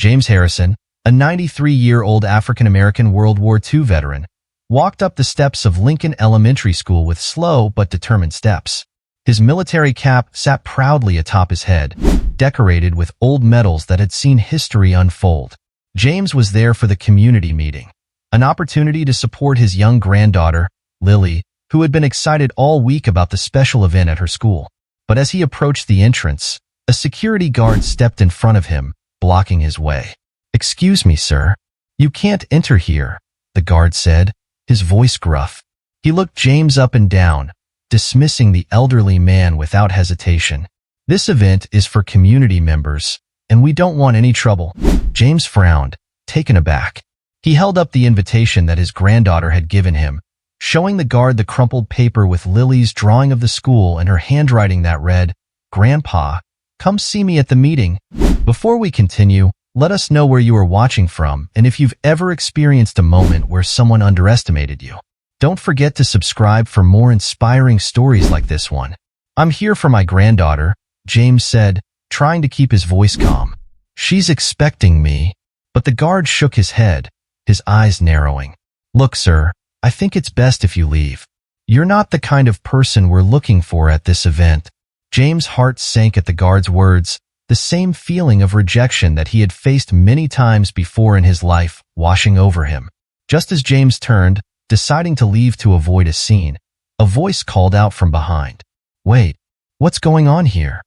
James Harrison, a 93-year-old African-American World War II veteran, walked up the steps of Lincoln Elementary School with slow but determined steps. His military cap sat proudly atop his head, decorated with old medals that had seen history unfold. James was there for the community meeting, an opportunity to support his young granddaughter, Lily, who had been excited all week about the special event at her school. But as he approached the entrance, a security guard stepped in front of him, blocking his way. "Excuse me, sir. You can't enter here," the guard said, his voice gruff. He looked James up and down, dismissing the elderly man without hesitation. "This event is for community members, and we don't want any trouble." James frowned, taken aback. He held up the invitation that his granddaughter had given him, showing the guard the crumpled paper with Lily's drawing of the school and her handwriting that read, "Grandpa, come see me at the meeting." Before we continue, let us know where you are watching from and if you've ever experienced a moment where someone underestimated you. Don't forget to subscribe for more inspiring stories like this one. "I'm here for my granddaughter," James said, trying to keep his voice calm. "She's expecting me." But the guard shook his head, his eyes narrowing. "Look, sir, I think it's best if you leave. You're not the kind of person we're looking for at this event." James' heart sank at the guard's words, the same feeling of rejection that he had faced many times before in his life washing over him. Just as James turned, deciding to leave to avoid a scene, a voice called out from behind. "Wait, what's going on here?"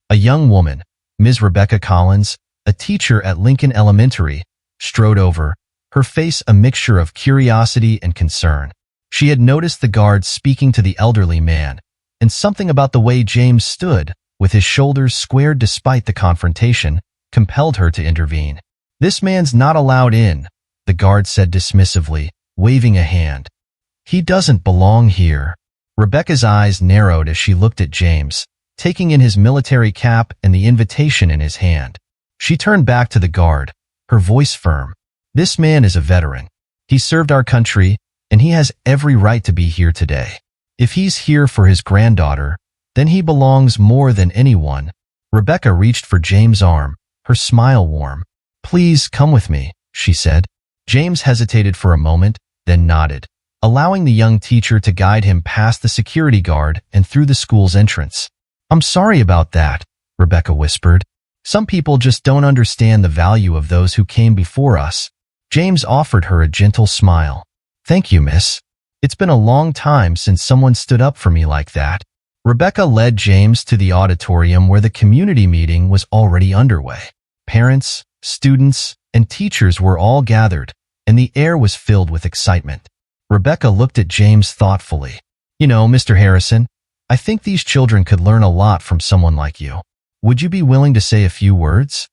A young woman, Ms. Rebecca Collins, a teacher at Lincoln Elementary, strode over, her face a mixture of curiosity and concern. She had noticed the guard speaking to the elderly man, and something about the way James stood, with his shoulders squared despite the confrontation, compelled her to intervene. "This man's not allowed in," the guard said dismissively, waving a hand. "He doesn't belong here." Rebecca's eyes narrowed as she looked at James, taking in his military cap and the invitation in his hand. She turned back to the guard, her voice firm. "This man is a veteran. He served our country, and he has every right to be here today. If he's here for his granddaughter, then he belongs more than anyone." Rebecca reached for James' arm, her smile warm. "Please come with me," she said. James hesitated for a moment, then nodded, allowing the young teacher to guide him past the security guard and through the school's entrance. "I'm sorry about that," Rebecca whispered. "Some people just don't understand the value of those who came before us." James offered her a gentle smile. "Thank you, miss. It's been a long time since someone stood up for me like that." Rebecca led James to the auditorium where the community meeting was already underway. Parents, students, and teachers were all gathered, and the air was filled with excitement. Rebecca looked at James thoughtfully. "You know, Mr. Harrison, I think these children could learn a lot from someone like you. Would you be willing to say a few words?"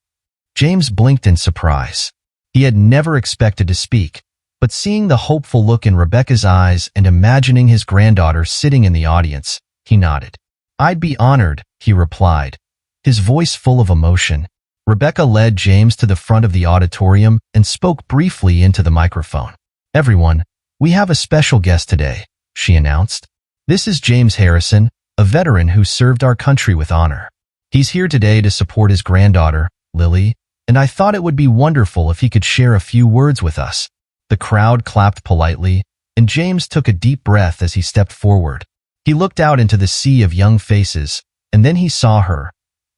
James blinked in surprise. He had never expected to speak, but seeing the hopeful look in Rebecca's eyes and imagining his granddaughter sitting in the audience, he nodded. "I'd be honored," he replied, his voice full of emotion. Rebecca led James to the front of the auditorium and spoke briefly into the microphone. "Everyone, we have a special guest today," she announced. "This is James Harrison, a veteran who served our country with honor. He's here today to support his granddaughter, Lily, and I thought it would be wonderful if he could share a few words with us." The crowd clapped politely, and James took a deep breath as he stepped forward. He looked out into the sea of young faces, and then he saw her,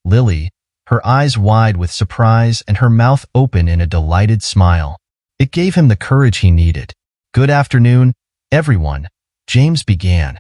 Lily, her eyes wide with surprise and her mouth open in a delighted smile. It gave him the courage he needed. "Good afternoon, everyone," James began,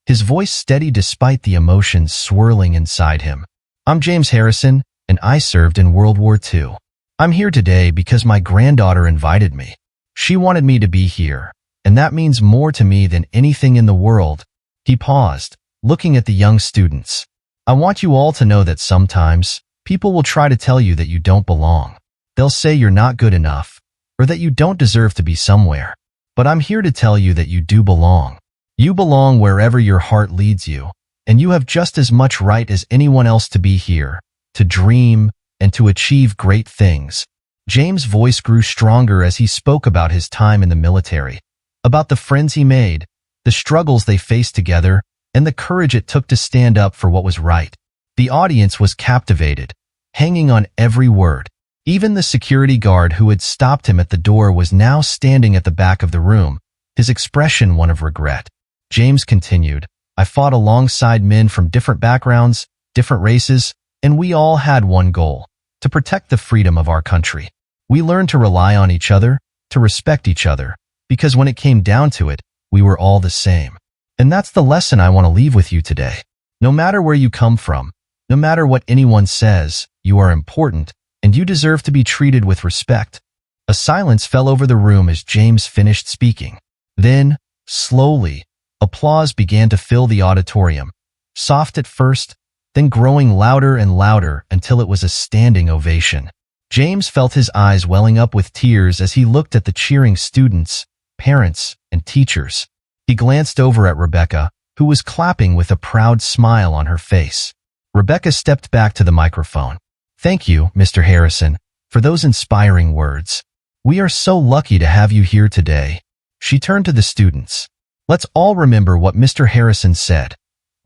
his voice steady despite the emotions swirling inside him. "I'm James Harrison, and I served in World War II. I'm here today because my granddaughter invited me. She wanted me to be here, and that means more to me than anything in the world." He paused, looking at the young students. "I want you all to know that sometimes, people will try to tell you that you don't belong. They'll say you're not good enough, or that you don't deserve to be somewhere. But I'm here to tell you that you do belong. You belong wherever your heart leads you, and you have just as much right as anyone else to be here, to dream, and to achieve great things." James' voice grew stronger as he spoke about his time in the military, about the friends he made, the struggles they faced together, and the courage it took to stand up for what was right. The audience was captivated, hanging on every word. Even the security guard who had stopped him at the door was now standing at the back of the room, his expression one of regret. James continued, I fought alongside men from different backgrounds, different races, and we all had one goal, to protect the freedom of our country. We learned to rely on each other, to respect each other, because when it came down to it, we were all the same. And that's the lesson I want to leave with you today. No matter where you come from, no matter what anyone says, you are important, and you deserve to be treated with respect. A silence fell over the room as James finished speaking. Then, slowly, applause began to fill the auditorium, soft at first, then growing louder and louder until it was a standing ovation. James felt his eyes welling up with tears as he looked at the cheering students, parents, and teachers. He glanced over at Rebecca, who was clapping with a proud smile on her face. Rebecca stepped back to the microphone. Thank you, Mr. Harrison, for those inspiring words. We are so lucky to have you here today. She turned to the students. Let's all remember what Mr. Harrison said.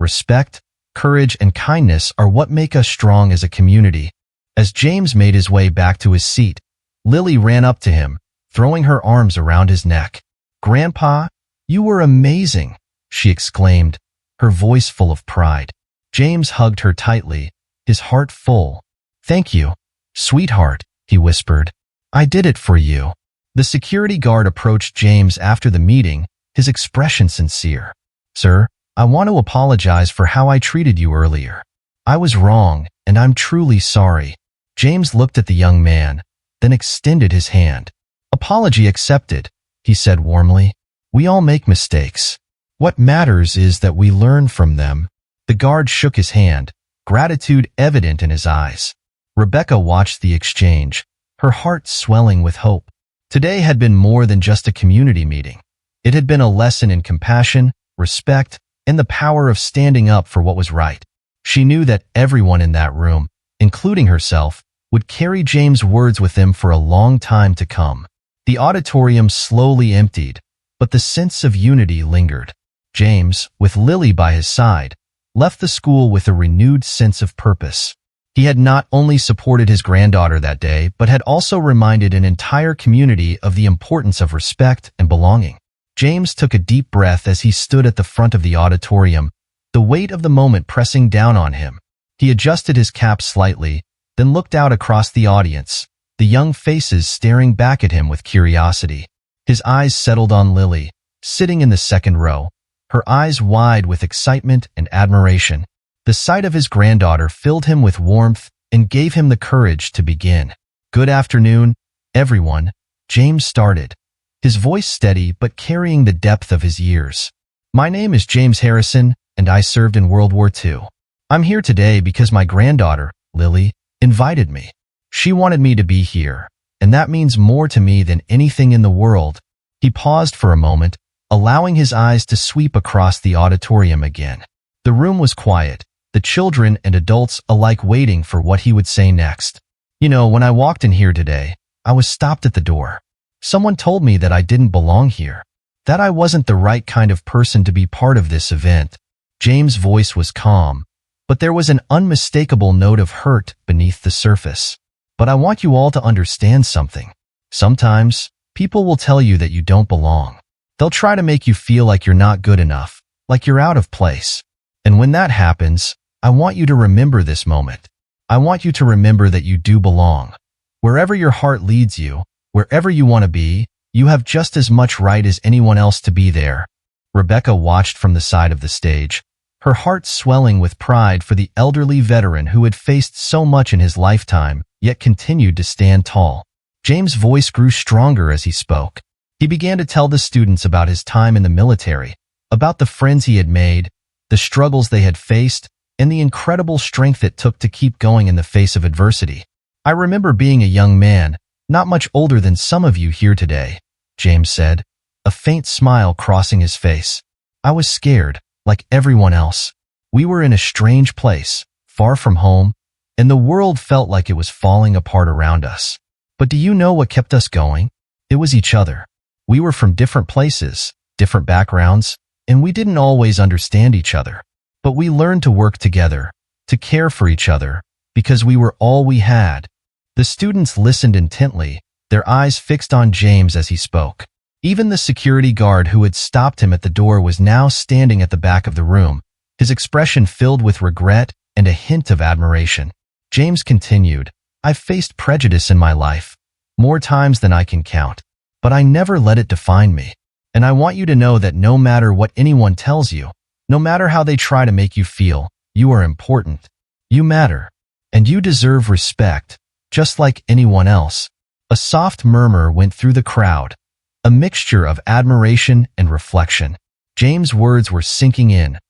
Respect, courage, and kindness are what make us strong as a community. As James made his way back to his seat, Lily ran up to him, throwing her arms around his neck. Grandpa, you were amazing, she exclaimed, her voice full of pride. James hugged her tightly, his heart full. Thank you, sweetheart, he whispered. I did it for you. The security guard approached James after the meeting, his expression sincere. Sir, I want to apologize for how I treated you earlier. I was wrong, and I'm truly sorry. James looked at the young man, then extended his hand. Apology accepted, he said warmly. We all make mistakes. What matters is that we learn from them. The guard shook his hand, gratitude evident in his eyes. Rebecca watched the exchange, her heart swelling with hope. Today had been more than just a community meeting. It had been a lesson in compassion, respect, and the power of standing up for what was right. She knew that everyone in that room, including herself, would carry James' words with them for a long time to come. The auditorium slowly emptied, but the sense of unity lingered. James, with Lily by his side, left the school with a renewed sense of purpose. He had not only supported his granddaughter that day, but had also reminded an entire community of the importance of respect and belonging. James took a deep breath as he stood at the front of the auditorium, the weight of the moment pressing down on him. He adjusted his cap slightly, then looked out across the audience, the young faces staring back at him with curiosity. His eyes settled on Lily, sitting in the second row, her eyes wide with excitement and admiration. The sight of his granddaughter filled him with warmth and gave him the courage to begin. Good afternoon, everyone, James started, his voice steady but carrying the depth of his years. My name is James Harrison, and I served in World War II. I'm here today because my granddaughter, Lily, invited me. She wanted me to be here, and that means more to me than anything in the world. He paused for a moment, allowing his eyes to sweep across the auditorium again. The room was quiet, the children and adults alike waiting for what he would say next. You know, when I walked in here today, I was stopped at the door. Someone told me that I didn't belong here, that I wasn't the right kind of person to be part of this event. James' voice was calm, but there was an unmistakable note of hurt beneath the surface. But I want you all to understand something. Sometimes, people will tell you that you don't belong. They'll try to make you feel like you're not good enough, like you're out of place. And when that happens, I want you to remember this moment. I want you to remember that you do belong. Wherever your heart leads you, wherever you want to be, you have just as much right as anyone else to be there. Rebecca watched from the side of the stage, her heart swelling with pride for the elderly veteran who had faced so much in his lifetime, yet continued to stand tall. James' voice grew stronger as he spoke. He began to tell the students about his time in the military, about the friends he had made, the struggles they had faced, and the incredible strength it took to keep going in the face of adversity. I remember being a young man, not much older than some of you here today, James said, a faint smile crossing his face. I was scared, like everyone else. We were in a strange place, far from home, and the world felt like it was falling apart around us. But do you know what kept us going? It was each other. We were from different places, different backgrounds, and we didn't always understand each other. But we learned to work together, to care for each other, because we were all we had. The students listened intently, their eyes fixed on James as he spoke. Even the security guard who had stopped him at the door was now standing at the back of the room, his expression filled with regret and a hint of admiration. James continued, "I've faced prejudice in my life, more times than I can count, but I never let it define me. And I want you to know that no matter what anyone tells you, no matter how they try to make you feel, you are important. You matter. And you deserve respect, just like anyone else." A soft murmur went through the crowd, a mixture of admiration and reflection. James' words were sinking in,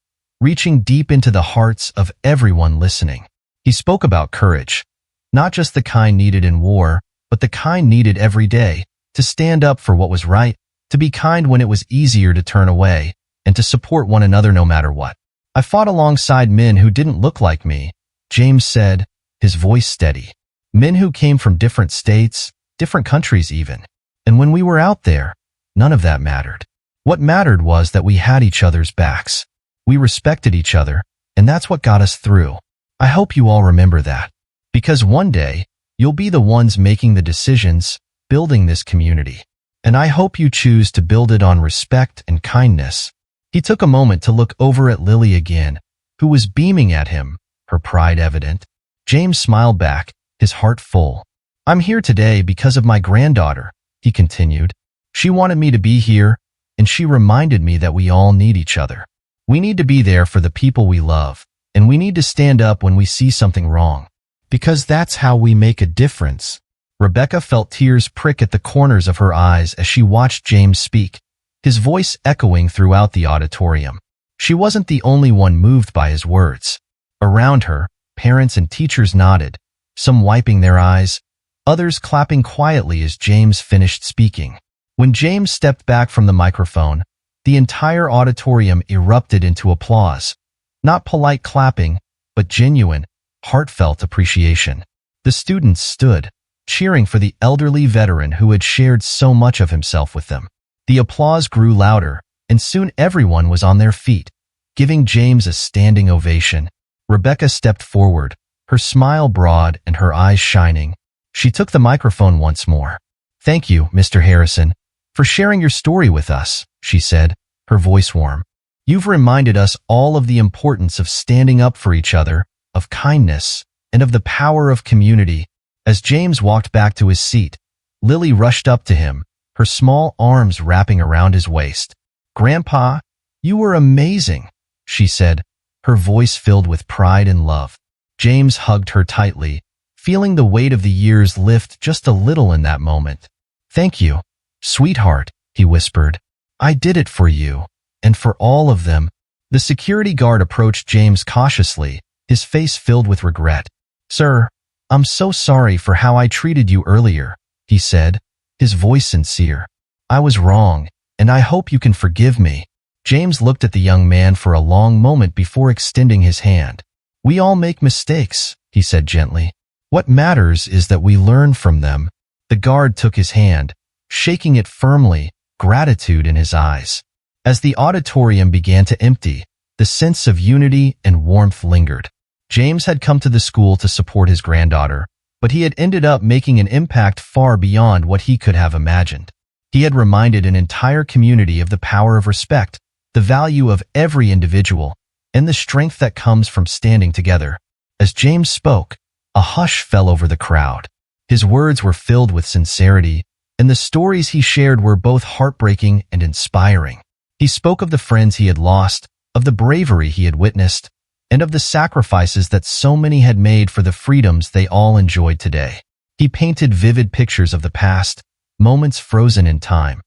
reaching deep into the hearts of everyone listening. He spoke about courage, not just the kind needed in war, but the kind needed every day, to stand up for what was right, to be kind when it was easier to turn away, and to support one another no matter what. "I fought alongside men who didn't look like me," James said, his voice steady. "Men who came from different states, different countries even. And when we were out there, none of that mattered. What mattered was that we had each other's backs. We respected each other, and that's what got us through. I hope you all remember that. Because one day, you'll be the ones making the decisions, building this community. And I hope you choose to build it on respect and kindness." He took a moment to look over at Lily again, who was beaming at him, her pride evident. James smiled back, his heart full. "I'm here today because of my granddaughter," he continued. "She wanted me to be here, and she reminded me that we all need each other. We need to be there for the people we love, and we need to stand up when we see something wrong. Because that's how we make a difference." Rebecca felt tears prick at the corners of her eyes as she watched James speak, his voice echoing throughout the auditorium. She wasn't the only one moved by his words. Around her, parents and teachers nodded, some wiping their eyes, others clapping quietly as James finished speaking. When James stepped back from the microphone, the entire auditorium erupted into applause. Not polite clapping, but genuine, heartfelt appreciation. The students stood, cheering for the elderly veteran who had shared so much of himself with them. The applause grew louder, and soon everyone was on their feet, giving James a standing ovation. Rebecca stepped forward, her smile broad and her eyes shining. She took the microphone once more. "Thank you, Mr. Harrison, for sharing your story with us," she said, her voice warm. "You've reminded us all of the importance of standing up for each other, of kindness, and of the power of community." As James walked back to his seat, Lily rushed up to him, her small arms wrapping around his waist. "Grandpa, you were amazing," she said, her voice filled with pride and love. James hugged her tightly, feeling the weight of the years lift just a little in that moment. "Thank you, sweetheart," he whispered. "I did it for you, and for all of them." The security guard approached James cautiously, his face filled with regret. "Sir, I'm so sorry for how I treated you earlier," he said, his voice sincere. "I was wrong, and I hope you can forgive me." James looked at the young man for a long moment before extending his hand. "We all make mistakes," he said gently. "What matters is that we learn from them." The guard took his hand, shaking it firmly, gratitude in his eyes. As the auditorium began to empty, the sense of unity and warmth lingered. James had come to the school to support his granddaughter, but he had ended up making an impact far beyond what he could have imagined. He had reminded an entire community of the power of respect, the value of every individual, and the strength that comes from standing together. As James spoke, a hush fell over the crowd. His words were filled with sincerity, and the stories he shared were both heartbreaking and inspiring. He spoke of the friends he had lost, of the bravery he had witnessed, and of the sacrifices that so many had made for the freedoms they all enjoyed today. He painted vivid pictures of the past, moments frozen in time.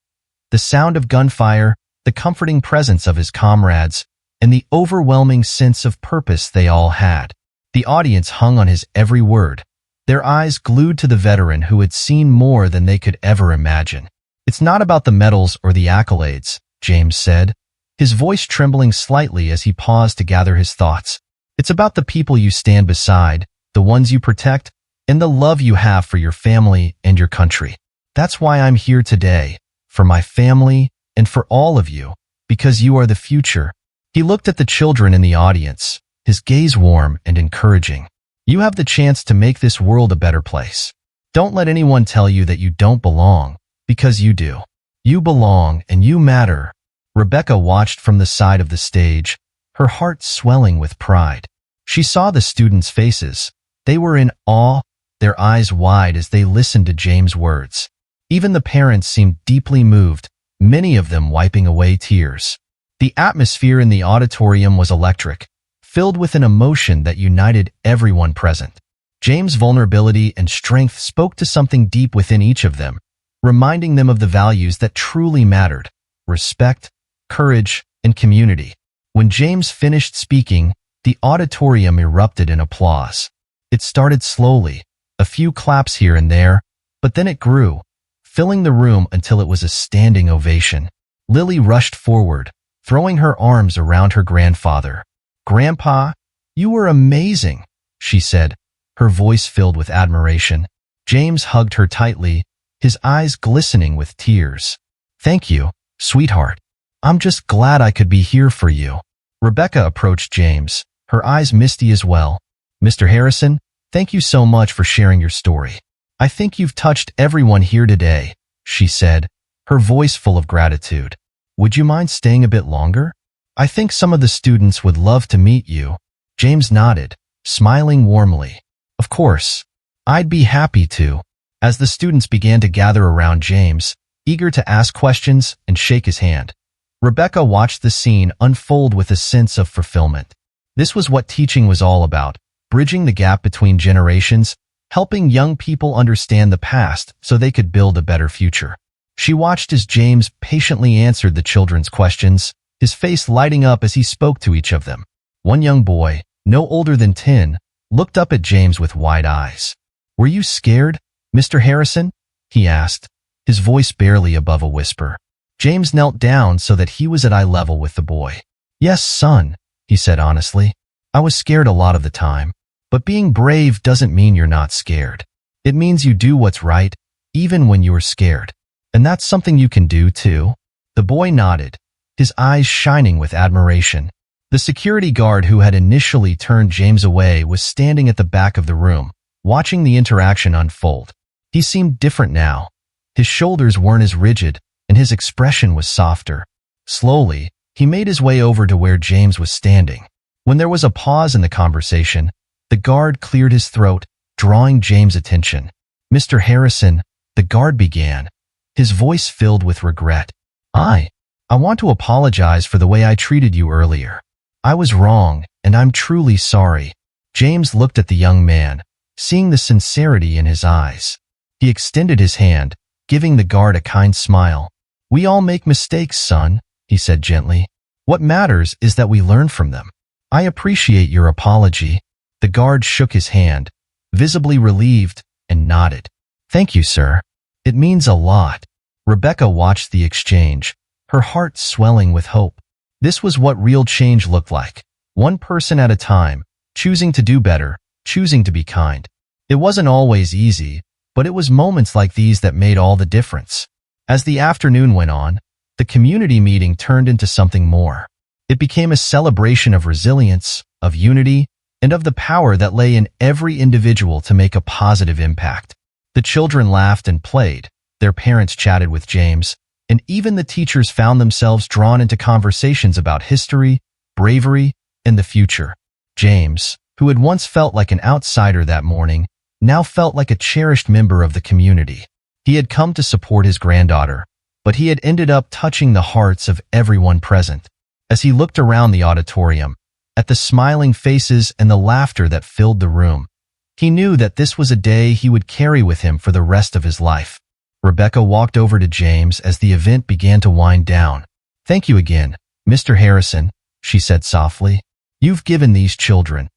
The sound of gunfire, the comforting presence of his comrades, and the overwhelming sense of purpose they all had. The audience hung on his every word, their eyes glued to the veteran who had seen more than they could ever imagine. "It's not about the medals or the accolades," James said, his voice trembling slightly as he paused to gather his thoughts. "It's about the people you stand beside, the ones you protect, and the love you have for your family and your country. That's why I'm here today, for my family and for all of you, because you are the future." He looked at the children in the audience, his gaze warm and encouraging. "You have the chance to make this world a better place. Don't let anyone tell you that you don't belong, because you do. You belong and you matter. Rebecca watched from the side of the stage, her heart swelling with pride. She saw the students' faces. They were in awe, their eyes wide as they listened to James' words. Even the parents seemed deeply moved, many of them wiping away tears. The atmosphere in the auditorium was electric, filled with an emotion that united everyone present. James' vulnerability and strength spoke to something deep within each of them, reminding them of the values that truly mattered: respect, courage, and community. When James finished speaking, the auditorium erupted in applause. It started slowly, a few claps here and there, but then it grew, filling the room until it was a standing ovation. Lily rushed forward, throwing her arms around her grandfather. "Grandpa, you were amazing," she said, her voice filled with admiration. James hugged her tightly, his eyes glistening with tears. "Thank you, sweetheart. I'm just glad I could be here for you." Rebecca approached James, her eyes misty as well. "Mr. Harrison, thank you so much for sharing your story. I think you've touched everyone here today," she said, her voice full of gratitude. "Would you mind staying a bit longer? I think some of the students would love to meet you." James nodded, smiling warmly. "Of course. I'd be happy to." As the students began to gather around James, eager to ask questions and shake his hand, Rebecca watched the scene unfold with a sense of fulfillment. This was what teaching was all about: bridging the gap between generations, helping young people understand the past so they could build a better future. She watched as James patiently answered the children's questions, his face lighting up as he spoke to each of them. One young boy, no older than 10, looked up at James with wide eyes. "Were you scared, Mr. Harrison?" he asked, his voice barely above a whisper. James knelt down so that he was at eye level with the boy. "Yes, son," he said honestly. "I was scared a lot of the time. But being brave doesn't mean you're not scared. It means you do what's right, even when you're scared. And that's something you can do too." The boy nodded, his eyes shining with admiration. The security guard who had initially turned James away was standing at the back of the room, watching the interaction unfold. He seemed different now. His shoulders weren't as rigid, and his expression was softer. Slowly, he made his way over to where James was standing. When there was a pause in the conversation, the guard cleared his throat, drawing James' attention. "Mr. Harrison," the guard began, his voice filled with regret. I want to apologize for the way I treated you earlier. I was wrong, and I'm truly sorry." James looked at the young man, seeing the sincerity in his eyes. He extended his hand, giving the guard a kind smile. "We all make mistakes, son," he said gently. "What matters is that we learn from them. I appreciate your apology." The guard shook his hand, visibly relieved, and nodded. "Thank you, sir. It means a lot." Rebecca watched the exchange, her heart swelling with hope. This was what real change looked like, one person at a time, choosing to do better, choosing to be kind. It wasn't always easy, but it was moments like these that made all the difference. As the afternoon went on, the community meeting turned into something more. It became a celebration of resilience, of unity, and of the power that lay in every individual to make a positive impact. The children laughed and played, their parents chatted with James, and even the teachers found themselves drawn into conversations about history, bravery, and the future. James, who had once felt like an outsider that morning, now felt like a cherished member of the community. He had come to support his granddaughter, but he had ended up touching the hearts of everyone present. As he looked around the auditorium, at the smiling faces and the laughter that filled the room, he knew that this was a day he would carry with him for the rest of his life. Rebecca walked over to James as the event began to wind down. "Thank you again, Mr. Harrison," she said softly. "You've given these children,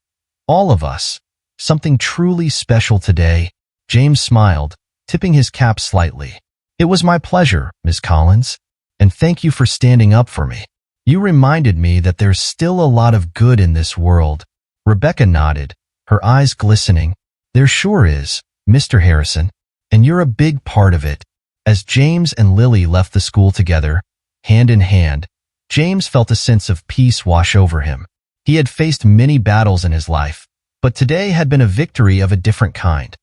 all of us, something truly special today." James smiled, tipping his cap slightly. "It was my pleasure, Miss Collins, and thank you for standing up for me. You reminded me that there's still a lot of good in this world." Rebecca nodded, her eyes glistening. "There sure is, Mr. Harrison, and you're a big part of it." As James and Lily left the school together, hand in hand, James felt a sense of peace wash over him. He had faced many battles in his life, but today had been a victory of a different kind.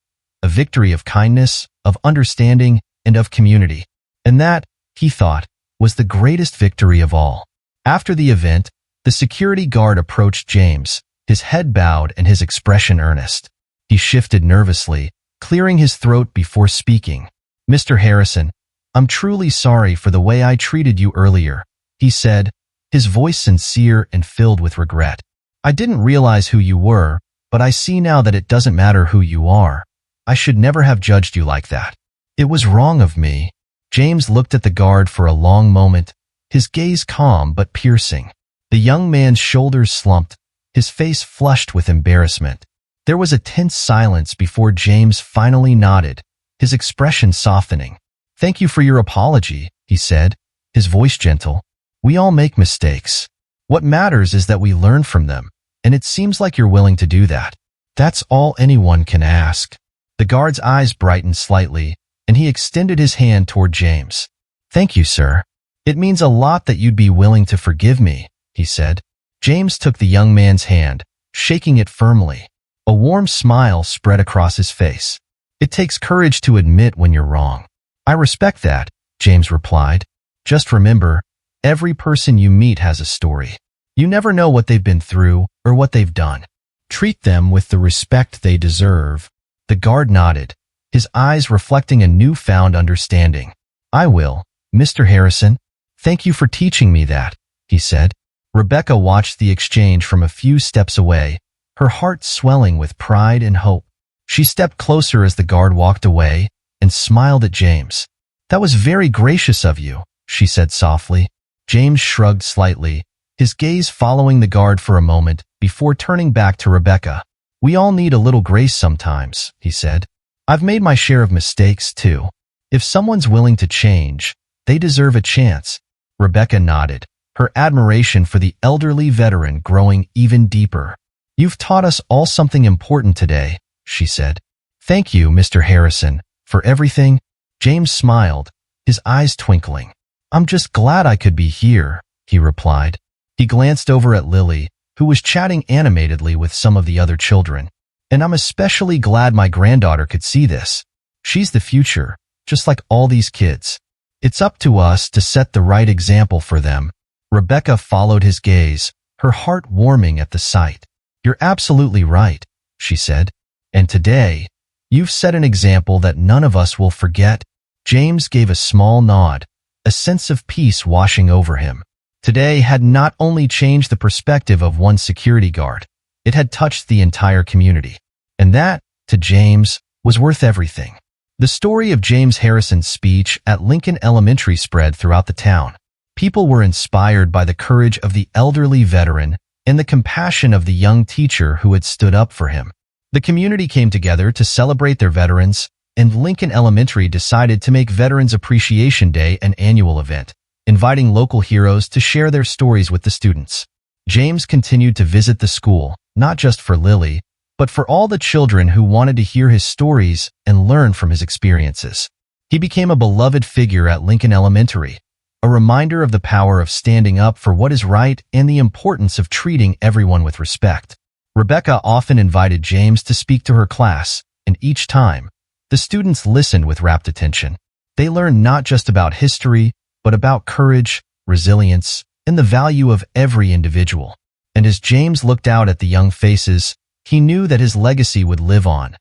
a victory of kindness, of understanding, and of community. And that, he thought, was the greatest victory of all. After the event, the security guard approached James, his head bowed and his expression earnest. He shifted nervously, clearing his throat before speaking. "Mr. Harrison, I'm truly sorry for the way I treated you earlier," he said, his voice sincere and filled with regret. "I didn't realize who you were, but I see now that it doesn't matter who you are. I should never have judged you like that. It was wrong of me." James looked at the guard for a long moment, his gaze calm but piercing. The young man's shoulders slumped, his face flushed with embarrassment. There was a tense silence before James finally nodded, his expression softening. "Thank you for your apology," he said, his voice gentle. "We all make mistakes. What matters is that we learn from them, and it seems like you're willing to do that. That's all anyone can ask." The guard's eyes brightened slightly, and he extended his hand toward James. "Thank you, sir. It means a lot that you'd be willing to forgive me," he said. James took the young man's hand, shaking it firmly. A warm smile spread across his face. "It takes courage to admit when you're wrong." "I respect that," James replied. "Just remember, every person you meet has a story. You never know what they've been through or what they've done. Treat them with the respect they deserve." The guard nodded, his eyes reflecting a newfound understanding. "I will, Mr. Harrison. Thank you for teaching me that," he said. Rebecca watched the exchange from a few steps away, her heart swelling with pride and hope. She stepped closer as the guard walked away and smiled at James. "That was very gracious of you," she said softly. James shrugged slightly, his gaze following the guard for a moment before turning back to Rebecca. "We all need a little grace sometimes," he said. "I've made my share of mistakes, too. If someone's willing to change, they deserve a chance." Rebecca nodded, her admiration for the elderly veteran growing even deeper. "You've taught us all something important today," she said. "Thank you, Mr. Harrison, for everything." James smiled, his eyes twinkling. "I'm just glad I could be here," he replied. He glanced over at Lily, who was chatting animatedly with some of the other children. "And I'm especially glad my granddaughter could see this. She's the future, just like all these kids. It's up to us to set the right example for them." Rebecca followed his gaze, her heart warming at the sight. "You're absolutely right," she said. "And today, you've set an example that none of us will forget." James gave a small nod, a sense of peace washing over him. Today had not only changed the perspective of one security guard, it had touched the entire community. And that, to James, was worth everything. The story of James Harrison's speech at Lincoln Elementary spread throughout the town. People were inspired by the courage of the elderly veteran and the compassion of the young teacher who had stood up for him. The community came together to celebrate their veterans, and Lincoln Elementary decided to make Veterans Appreciation Day an annual event, inviting local heroes to share their stories with the students. James continued to visit the school, not just for Lily, but for all the children who wanted to hear his stories and learn from his experiences. He became a beloved figure at Lincoln Elementary, a reminder of the power of standing up for what is right and the importance of treating everyone with respect. Rebecca often invited James to speak to her class, and each time, the students listened with rapt attention. They learned not just about history, but about courage, resilience, and the value of every individual. And as James looked out at the young faces, he knew that his legacy would live on,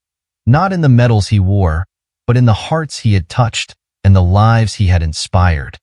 not in the medals he wore, but in the hearts he had touched and the lives he had inspired.